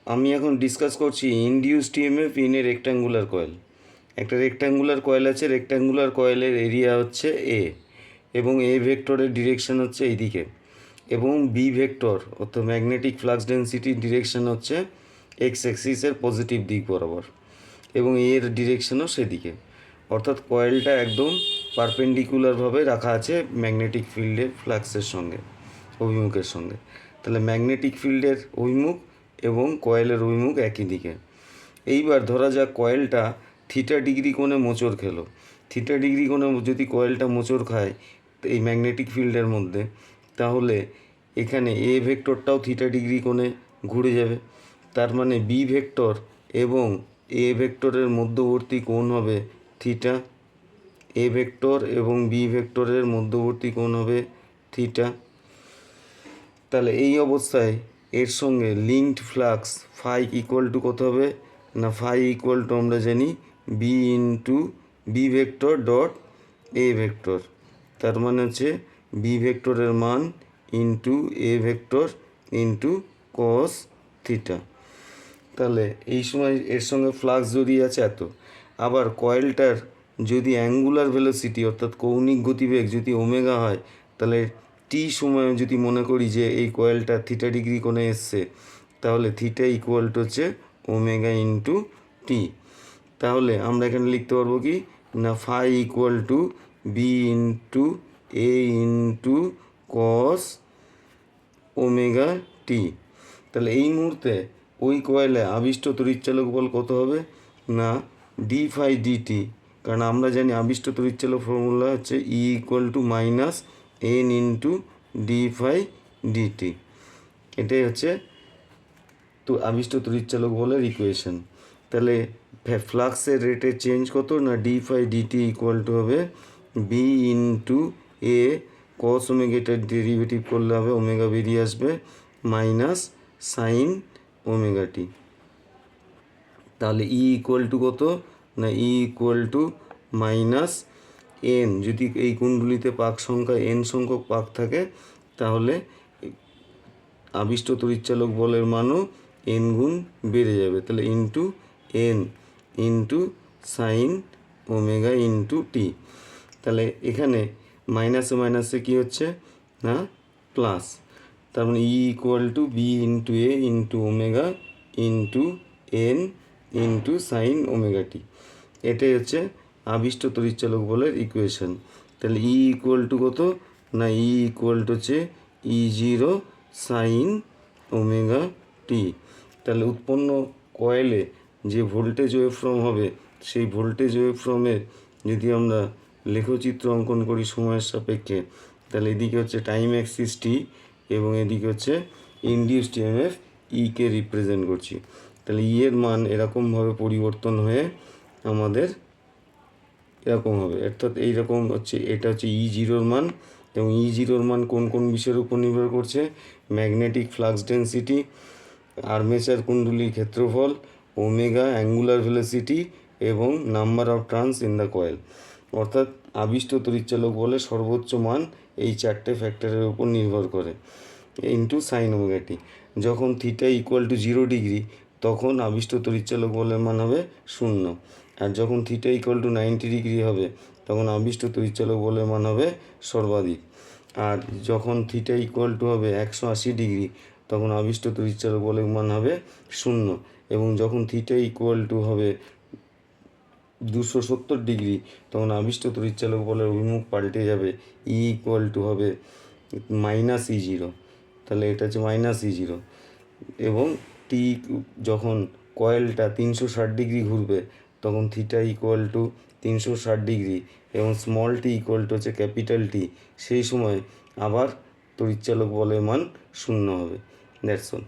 আমি এখন ডিসকাস করছি induced EMF in a rectangular coil. একটা রেক্ট্যাঙ্গুলার কয়েল আছে, রেক্ট্যাঙ্গুলার কয়েলের এরিয়া হচ্ছে এ, এবং এ ভেক্টরের ডিরেকশন হচ্ছে এইদিকে, এবং বি ভেক্টর অর্থাৎ ম্যাগনেটিক ফ্লাক্স ডেন্সিটির ডিরেকশন হচ্ছে এক্স অ্যাক্সিসের পজিটিভ দিক বরাবর, এবং এর ডিরেকশনও সেদিকে। অর্থাৎ কয়েলটা একদম পারপেন্ডিকুলারভাবে রাখা আছে ম্যাগনেটিক ফিল্ডের ফ্লাক্সের সঙ্গে, অভিমুখের সঙ্গে। তাহলে ম্যাগনেটিক ফিল্ডের অভিমুখ এবং কয়েলের অভিমুখ একই দিকে। এইবার ধরা যাক কয়েলটা থিটা ডিগ্রি কোণে মোচড় খেলো। থিটা ডিগ্রি কোণে যদি কয়েলটা মোচড় খায় এই ম্যাগনেটিক ফিল্ডের মধ্যে, তাহলে এখানে এ ভেক্টরটাও থিটা ডিগ্রি কোণে ঘুরে যাবে। তার মানে বি ভেক্টর এবং এ ভেক্টরের মধ্যবর্তী কোণ হবে থিটা। এ ভেক্টর এবং বি ভেক্টরের মধ্যবর্তী কোণ হবে থিটা। তাহলে এই অবস্থায় এর সঙ্গে linked flux phi equal to কত হবে না, ফাই ইকুয়াল টু আমরা জানি B into B vector dot A vector. তার মানে হচ্ছে বি ভেক্টরের মান into A vector into cos theta. তাহলে এই সময় এর সঙ্গে ফ্লাক্স জড়িয়ে আছে এত। আবার কয়েলটার যদি অ্যাঙ্গুলার ভেলোসিটি অর্থাৎ কৌণিক গতিবেগ যদি ওমেগা হয়, তাহলে টি সময়ে যদি মনে করি যে এই কয়েলটা থিটা ডিগ্রি কোণে এসছে, তাহলে থিটা ইকুয়াল টু হচ্ছে ওমেগা ইন্টু টি। তাহলে আমরা এখানে লিখতে পারবো কি না, phi equal to B into A into cos omega T. তাহলে এই মুহূর্তে ওই কয়েলে আবিষ্ট তড়িৎচালক বল কত হবে না, ডি ফাই ডিটি। কারণ আমরা জানি আবিষ্ট তড়িৎচালক ফর্মুলা হচ্ছে E equal to minus N into d phi dt. এটাই হচ্ছে তো আবিষ্ট তড়িৎচালক বলের ইকুয়েশন। তাহলে ফ্লাক্সের রেটের চেঞ্জ কত না, d phi dt equal to হবে বি ইন্টু এ কস ওমেগাটার ডেরিভেটিভ করলে হবে ওমেগা বেরিয়ে আসবে মাইনাস সাইন ওমেগা টি। তাহলে ই ইকুয়াল টু কত না, ই ইকুয়াল টু মাইনাস এন। যদি এই কুণ্ডলিতে পাক সংখ্যা এন সংখ্যক পাক থাকে, তাহলে আবিষ্ট তড়িৎচালক বলের মানও এন গুণ বেড়ে যাবে। তাহলে into N into sine omega into T. তাহলে এখানে মাইনাসে মাইনাসে কী হচ্ছে না প্লাস। তার মানে E equal to B into A into omega into N into sine omega T. এটাই হচ্ছে আবিষ্ট তড়িৎচালক বলের ইকুয়েশন। তাহলে ই ইকুয়াল টু কত না, ই ইকুয়াল টু হচ্ছে ই জিরো সাইন ওমেগা টি। তাহলে উৎপন্ন কয়েলে যে ভোল্টেজ ওয়েভফর্ম হবে, সেই ভোল্টেজ ওয়েভফর্মের যদি আমরা লেখচিত্র অঙ্কন করি সময়ের সাপেক্ষে, তাহলে এদিকে হচ্ছে টাইম অ্যাক্সিস টি এবং এদিকে হচ্ছে ইনডিউসড ইএমএফ ইকে রিপ্রেজেন্ট করছি। তাহলে ই এর মান এরকমভাবে পরিবর্তন হয়ে আমাদের এরকম হবে, অর্থাৎ এইরকম হচ্ছে, এটা হচ্ছে ই জিরোর মান। এবং ই জিরোর মান কোন কোন বিষয়ের উপর নির্ভর করছে, ম্যাগনেটিক ফ্লাক্স ডেন্সিটি, আর্মেচার কুণ্ডলীর ক্ষেত্রফল, ওমেগা অ্যাঙ্গুলার ভেলোসিটি এবং number of turns in the coil. অর্থাৎ আবিষ্ট তড়িৎচালক বলে সর্বোচ্চ মান এই চারটে ফ্যাক্টরের উপর নির্ভর করে ইন্টু সাইন ওমেগা টি। যখন থিটা ইকুয়াল টু 0 ডিগ্রি, তখন আবিষ্ট তড়িৎচালক বলের মান হবে 0। আর যখন থিটা ইকুয়াল টু 90 ডিগ্রি হবে, তখন আবিষ্ট তড়িৎচালক বলের মান হবে সর্বাধিক। আর যখন থিটা ইকুয়াল টু হবে 180 ডিগ্রি, তখন আবিষ্ট তড়িৎচালক বলের মান হবে 0। এবং যখন থিটা ইকুয়াল টু হবে 270 ডিগ্রি, তখন আবিষ্ট তড়িৎচালক বলের অভিমুখ পাল্টে যাবে, ই ইকুয়াল টু হবে মাইনাস ই জিরো। তাহলে এটা হচ্ছে মাইনাস ই জিরো। এবং টি যখন কয়েলটা 360 ডিগ্রি ঘুরবে, তখন থিটা ইকুয়াল টু 360 ডিগ্রি এবং স্মল টি ইকুয়াল টু হচ্ছে ক্যাপিটাল টি। সেই সময় আবার তড়িৎচালক বলের মান 0 হবে। That's all.